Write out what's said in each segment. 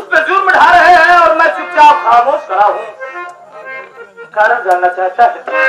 पे जुर्म ढा रहे हैं और मैं चुपचाप खामोश खड़ा हूँ। कारण जानना चाहता है।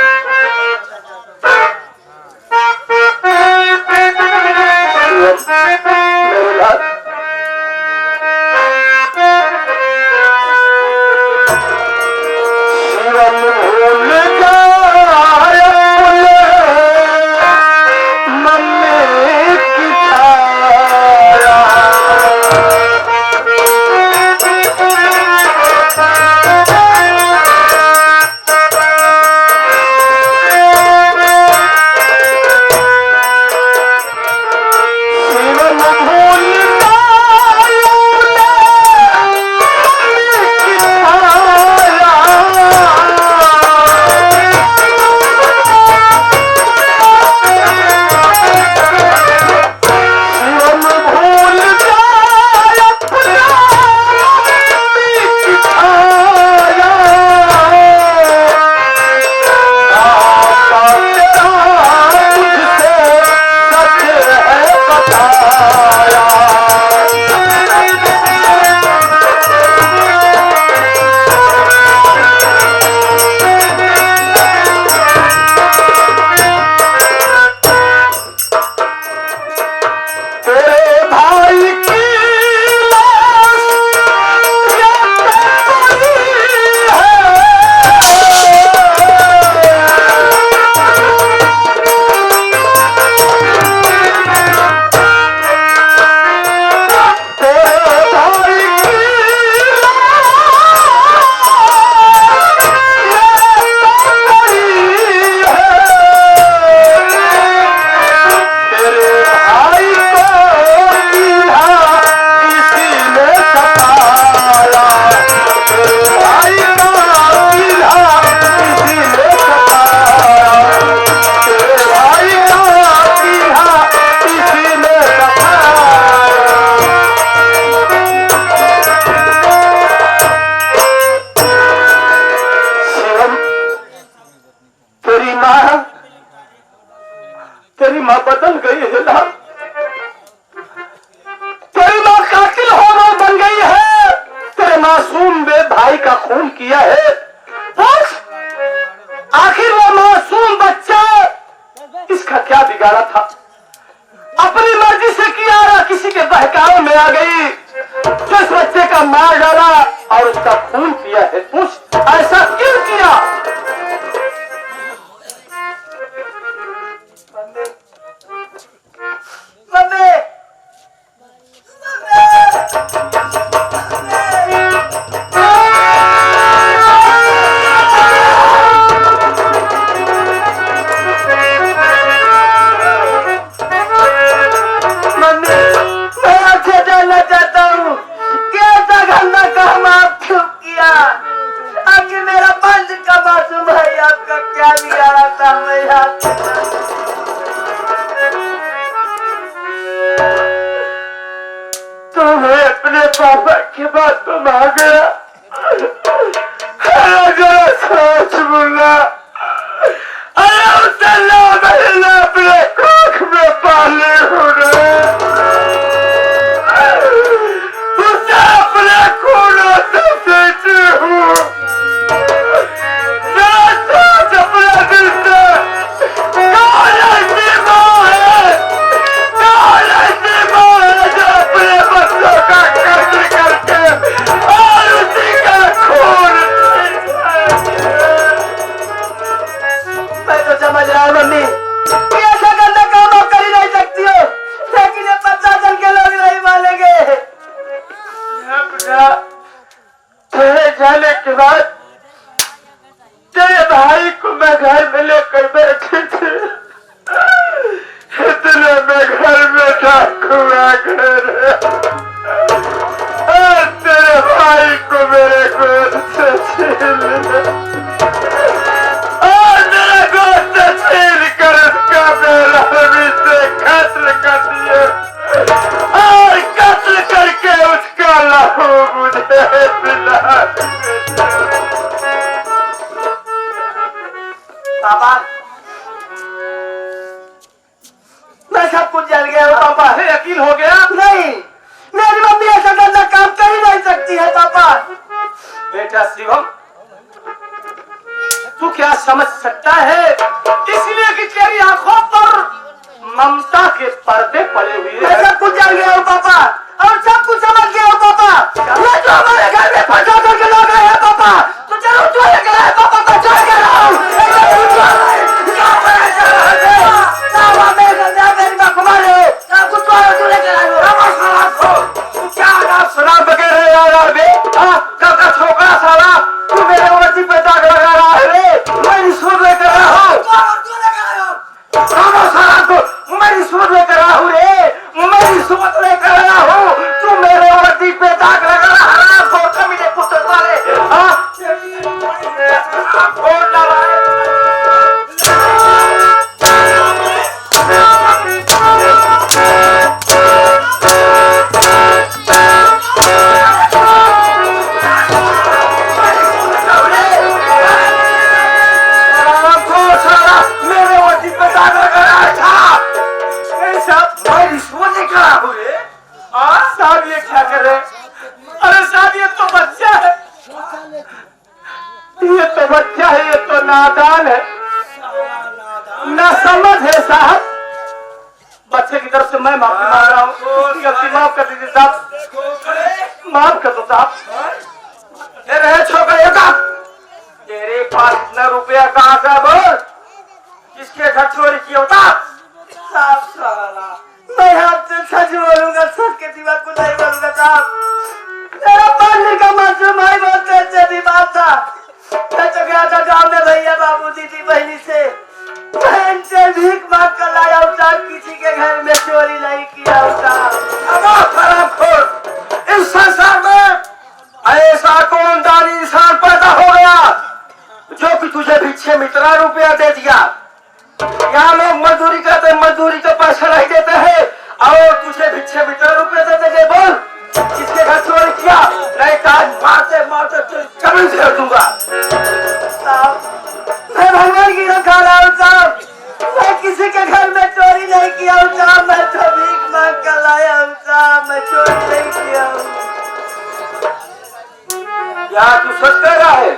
तेरी माँ बदल गई है ना, तेरी माँ कातिल होकर बन गई है, तेरे मासूम बे भाई का खून किया है। आखिर वो मासूम बच्चा, इसका क्या बिगाड़ा था? अपनी मर्जी से किया या किसी के बहकावे में आ गई जो इस बच्चे का मार डाला और उसका खून किया है? पूछ, ऐसा क्यों किया? तुम्हें अपने पापा की बात तो आ गया, जरा सोच मुन्ना, अरे उसे मैंने अपने कोख में पाले हुए, उसे अपने खूनों से सींची हूँ। जरा सोच अपने दिल से, कौन ऐसी माँ है, कौन ऐसी माँ है जो अपने बच्चों का कत्ल करके और उसी का खून। मैं तो समझ रहा हूँ मम्मी, ऐसा गंदा काम आप कर ही नहीं सकती हो, लेकिन ये पता चल के लोग नहीं मानेंगे। तेरे जाने के बाद तेरे भाई को मैं घर में लेकर बैठी थी, इतने में घर में डाकुआ घर, और तेरे भाई को मेरे गोद से छीन लिया और मेरे गोद से छीन कर उसका बेरहमी से कत्ल कर दिया और कत्ल करके उसका लहू मुझे पिला। पापा, मैं सब कुछ जान गया हूँ। पापा, यकीन हो गया? नहीं, मेरी मम्मी ऐसा गंदा काम कर ही नहीं सकती है। सकता है, इसलिए कि तेरी आंखों पर ममता के पर्दे पड़े हुए हैं। सब कुछ जान गया हो पापा, और सब कुछ समझ गया हो पापा। ये जो हमारे घर में फंसा करके लोग आए हैं पापा, तो जरूर जो लेकर आए पापा, मैं चल कर रहा हूँ। शराब वगैरह यार बे, कल का छोकरा साला तू मेरे वर्दी पे दाग लगा रहा है रे। मैं रिश्वत लेकर आया हूँ, साला तो मैं रिश्वत लेकर आया हूँ रे, मैं रिश्वत लेकर आया हूँ। तू मेरे वर्दी पे दाग लगा रहा है, बहुत कमीने पुत्र साले। साहब ये क्या कर रहे? अरे साहब ये तो बच्चा है, ये तो बच्चा है, ये तो नादान है, ना समझ है साहब। बच्चे की तरफ से मैं माफी मांग रहा हूँ, गलती माफ कर दीजिए साहब, माफ कर दो साहब। रहे छोकरे का, तेरे पास इतना रुपया कहाँ से बोल, किसके घर चोरी किया होता? साहब साला मैं आपसे सच बोलूंगा, सच के सिवा कुछ नहीं बोलूंगा साहब। मेरा पानी का मासूम भाई बहुत अच्छे बीमार था, मैं तो गया था गाँव में भैया बाबू दीदी बहनी से, मैं इनसे भीख मांग कर लाया हूँ साहब, किसी के घर में चोरी नहीं किया हूँ साहब। खराब इस संसार में ऐसा कौनदार इंसान पैदा हो गया जो कि तुझे भिक्षे में इतना रुपया दे दिया। यहाँ लोग मजदूरी करते, मजदूरी का पैसा नहीं देते हैं, और तुझे भिक्षे में इतना रुपया दे देंगे। बोल किसके घर चोरी किया? नहीं ताज मारते मारते कभी से दूंगा। मैं भगवान की रखा रहा हूँ साहब, मैं किसी के घर में चोरी नहीं किया हूँ साहब, मैं तो भीख मांग कर लाया हूँ साहब, मैं चोरी नहीं किया हूँ। यहाँ तू सच कह रहा है?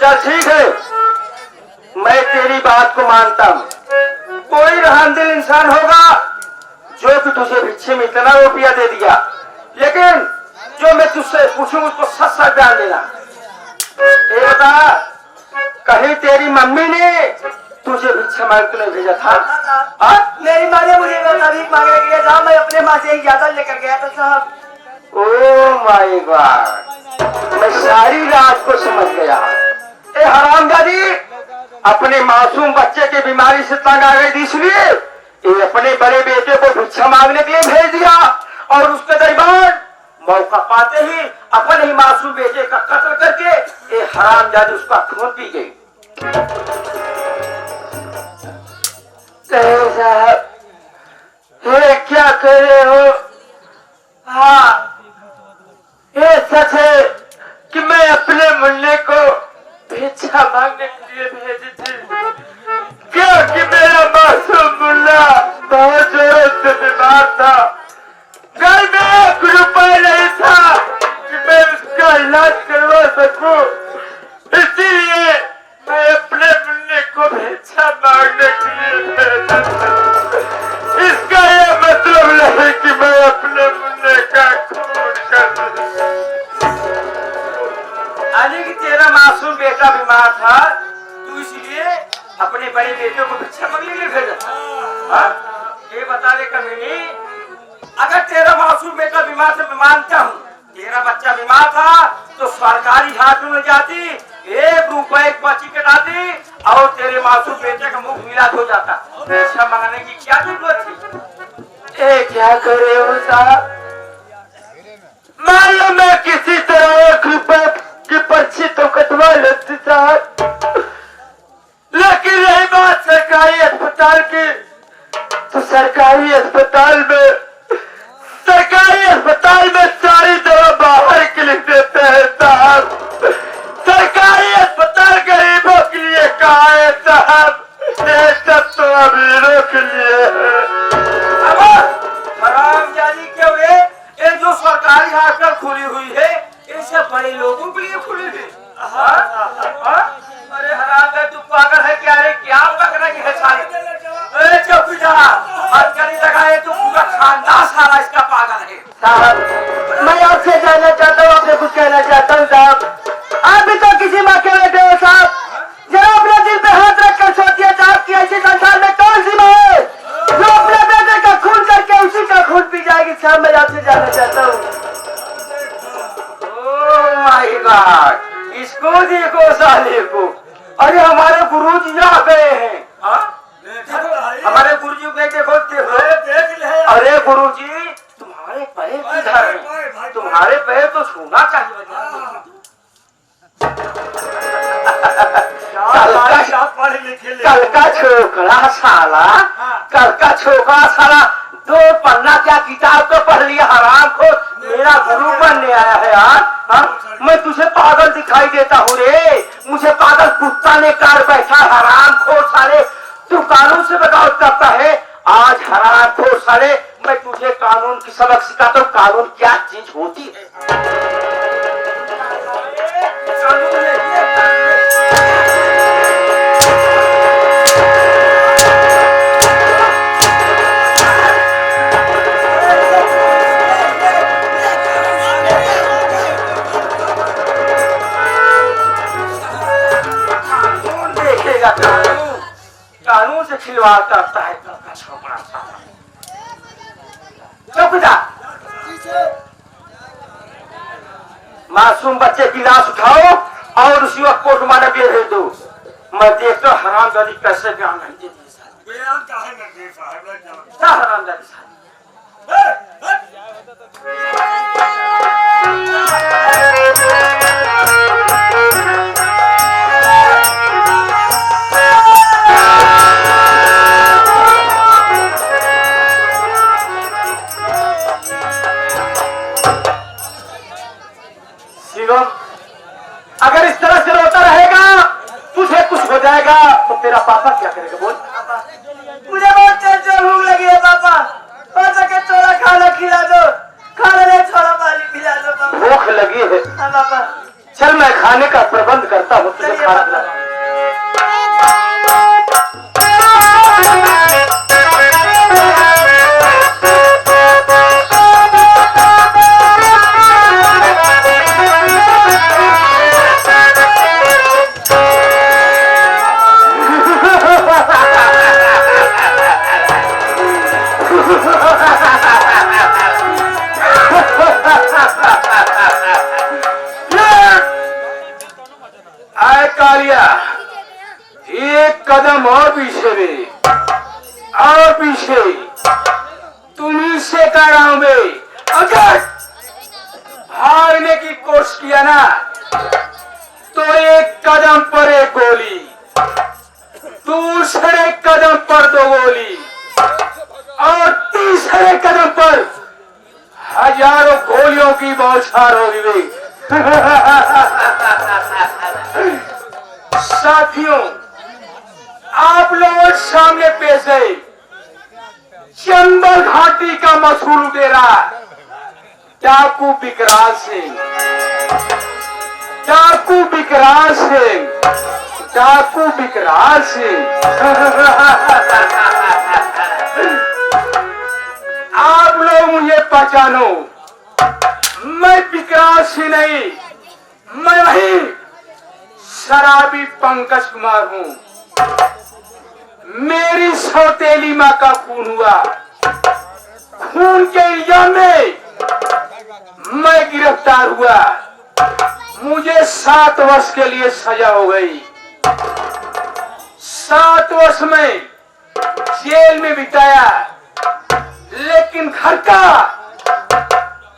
चल ठीक है, मैं तेरी बात को मानता हूँ। कोई रहमदिल इंसान होगा जो कि तुझे भिक्षे में इतना रुपया दे दिया, लेकिन जो मैं तुझसे पूछूं उसको सच सच बयान देना। ये बता, कहीं तेरी मम्मी ने तुझे भिक्षा मांगने नहीं भेजा था? मेरी माँ ने मुझे भीख मांगने के लिए था, मैं अपने माँ से इजाजत लेकर गया था साहब। ओह माय गॉड, मैं सारी रात को समझ गया। ए हरामजादी, अपने मासूम बच्चे की बीमारी से तंग आ गई थी, इसलिए ये अपने बड़े बेटे को भिक्षा मांगने के लिए भेज दिया, और उसके दरबार मौका पाते ही अपने ही मासूम बेटे का कत्ल करके ये हरामजादी उसका खून पी गई। साहब ये क्या कर रहे हो? हाँ ये सच है कि मैं अपने मुन्ने को भिक्षा मांगने के लिए भेजी थी, क्योंकि मेरा मासूम मुन्ना बहुत जोरों से बीमार था। घर में 1 रुपया नहीं था कि मैं उसका इलाज करवा सकूं, इसीलिए मैं अपने मुन्ने को भिक्षा मांगने के लिए भेजा था। इसका यह मतलब नहीं कि मैं अपने मुन्ने का खून कर दूं। यानी कि तेरा मासूम बेटा बीमार था, तू इसलिए अपने बड़े बेटे को भिक्षा मांगने के लिए भेजा। ये बता दे कमीनी, अगर तेरा मासूम बेटा बीमार से मैं मानता हूँ, तेरा बच्चा बीमार था तो सरकारी हाथों में जाती, 1 रुपए की पर्ची कटाती और तेरे मासूम बेटे का मुंह मिला हो जाता। भिक्षा मांगने की क्या जरूरत थी? ए क्या कर रहे हो साहब? मान लो मैं किसी तरह 1 रुपए की पर्ची तो कटवा लेती साहब, लेकिन रही बात सरकारी अस्पताल की, तो सरकारी अस्पताल में सारी दवा बाहर के लिख देते हैं साहब। सरकारी अस्पताल गरीबों के लिए कहाँ है साहब, ये सब तो अमीरों के लिए है। हरामजादी क्यों है? ये जो सरकारी हॉस्पिटल खुली हुई है, ये सब बड़े लोगों के लिए खुली है। अरे हराम क्या रे क्या पकड़ा की है साले। अरे चौकीदार हथकड़ी लगाए तो पूरा खानदान साला इसका पागल है। साहब मैं आपसे जानना चाहता हूँ, आपसे कुछ कहना चाहता हूँ साहब। आप भी तो किसी माँ के बेटे हो साहब, जरा अपने दिल पे हाथ रखकर सोचिए साहब कि ऐसे संसार में कौन सी माँ है जो अपने बेटे का खून करके उसी का खून पी जाएगी। साहब मैं आपसे जानना चाहता हूँ। ओह माय गॉड, इसको देखो साले को। अरे हमारे गुरुजी आ गए हैं। हमारे गुरुजी को देखो देखो। अरे गुरुजी तुम्हारे पैर किधर हैं? तुम्हारे पैर तो छूना चाहिए। कल का छोकरा साला, कल का छोकरा साला 2 पन्ना क्या किताब तो पढ़ लिया हराम को मेरा गुरु बनने आया है यार। हाँ मैं तुझे पागल दिखाई देता हूँ रे, मुझे पागल कुत्ता ने कार बैठा हराम खोर साले। तू कानून से बगावत करता है। आज हराम खोर साले मैं तुझे कानून की सबक सिखाता हूँ, कानून क्या चीज होती है। कानून से खिलवाड़ करता है छोकरा साला। चौकीदार मासूम बच्चे की लाश उठाओ और उसी वक्त पोस्टमार्टम के भेज दो। मैं देखता हूँ हरामजादी कैसे बयान नहीं देती है। हरामजादी साहब अगर इस तरह से रोता रहेगा तुझे कुछ हो जाएगा तो तेरा पापा क्या करेगा बोल। मुझे बहुत तेज भूख लगी है पापा, हो सके थोड़ा खाना खिला दो। खाना नहीं थोड़ा पानी पिला दो पापा। भूख लगी है? हाँ पापा। चल मैं खाने का प्रबंध करता हूँ, तुझे खाना खिला। एक कदम और पीछे भी और पीछे तुम्ही से कह रहा हूं मैं, अगर भागने की कोशिश किया ना तो एक कदम पर एक गोली, दूसरे कदम पर 2 गोली और तीसरे कदम पर हजारों गोलियों की बौछार होगी। साथियों आप लोग सामने पेश है चंबल घाटी का मशहूर लुटेरा डाकू विकराल सिंह। डाकू विकराल सिंह, डाकू विकराल सिंह। आप लोग मुझे पहचानो, मैं विकराल सिंह नहीं, मैं वही शराबी पंकज कुमार हूँ। मेरी सौतेली माँ का खून हुआ, खून के इल्जाम में मैं गिरफ्तार हुआ। मुझे 7 वर्ष के लिए सजा हो गई। 7 वर्ष में जेल में बिताया, लेकिन घर का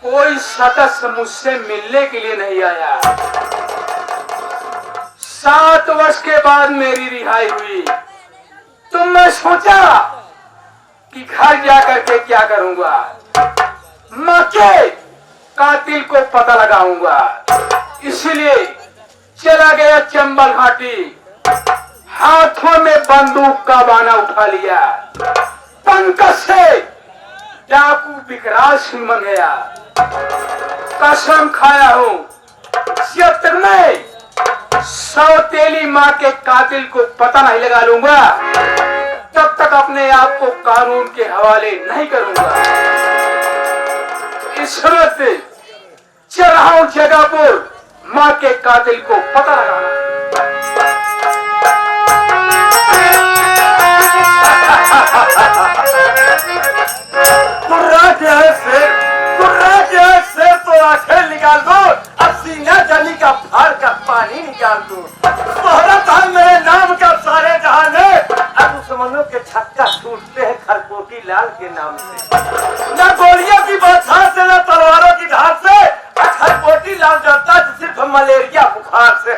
कोई सदस्य मुझसे मिलने के लिए नहीं आया। 7 वर्ष के बाद मेरी रिहाई हुई तो मैं सोचा कि घर जाकर के क्या करूंगा, मां के कातिल को पता लगाऊंगा। इसलिए चला गया चंबल घाटी, हाथों में बंदूक का बाना उठा लिया, पंकज से डाकू विकराल सिंह बन गया। कसम खाया हूं जब तक मैं सौतेली माँ के कातिल को पता नहीं लगा लूंगा तब तक अपने आप को कानून के हवाले नहीं करूंगा। इस वक्त चल रहा हूं जगापुर माँ के कातिल को पता लगाना। तो आखिर निकाल दो, अब सीना जली का फाड़ का पानी निकाल दो। तोहरा था मेरे नाम का सारे जहां में, अब दुश्मनों के छक्का छूटते हैं खरकोटी लाल के नाम से। न गोलियों की बौछार से न तलवारों की धार से, खरकोटी लाल डरता है सिर्फ मलेरिया बुखार से।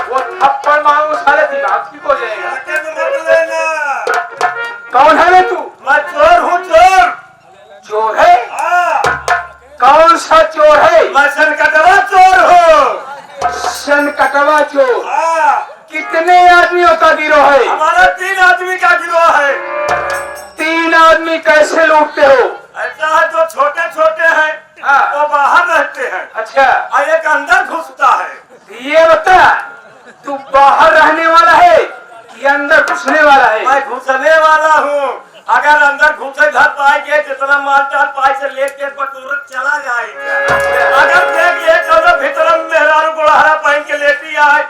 वो थप्पड़ मांगू सारे दिमाग की हो जाएगा। कौन है रे तू? मैं चोर हूँ। चोर? चोर है? कौन सा चोर है? मैं सनकटवा चोर हूँ। सनकटवा चोर? कितने आदमियों का गिरोह है? हमारा 3 आदमी का गिरोह है। 3 आदमी कैसे लूटते हो? ऐसा है जो छोटे छोटे हैं वो बाहर रहते हैं। अच्छा। और एक अंदर घुसता है। ये बता तू बाहर रहने वाला है कि अंदर घुसने वाला है? मैं घुसने वाला हूँ। अगर अंदर घुसे घर पाएंगे जितना माल चाल पाए से लेके बटोरत चला जाएगा। अगर देख ये चौदह भीतर मेहरारू गोड़हरा पहन के लेती आए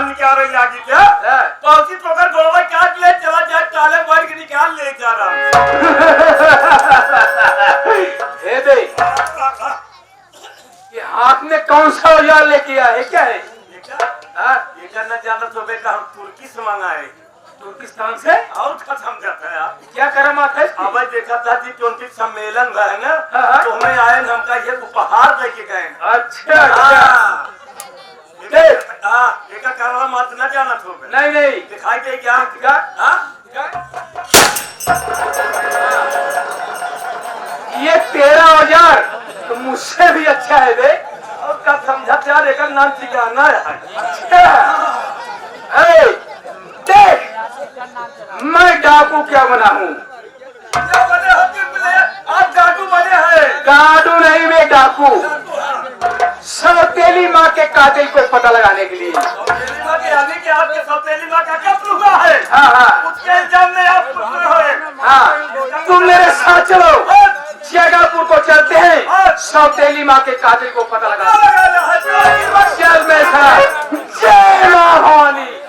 निकाल जागी क्या पहुंची पकड़ गोड़वा काट ले चला जाए ताले मार के निकाल ले जा रहा। ये हाथ में कौन सा औजार लेके आया है? क्या है ये करना चाहता तो बेटा हम तुर्की से मंगाए। तुर्किस्तान से? और क्या समझाता है आप? क्या करामात है? अब देखा था जी 20 सम्मेलन है ना, तो हमें आए हमका ये उपहार लेके गए। अच्छा अच्छा। देखा करामात न जाना तो नहीं नहीं दिखाई दे क्या? ये तेरा औजार तो मुझसे भी अच्छा है बे। और क्या समझा यार एक नाम ठिकाना है। देख मैं डाकू क्या बना हूँ? क्या बने हो? आप डाकू बने हैं? डाकू नहीं मैं डाकू। सौतेली माँ के कातिल को पता लगाने के लिए। सौतेली माँ के यानी कि आपके सौतेली माँ का क्या प्रूफ है? हाँ उसके इल्जाम में आप हाँ तुम मेरे साथ चलो जगापुर को चलते हैं। सौतेली माँ के कातिल को पता लगा। चल मैं था। जय माँ भवानी।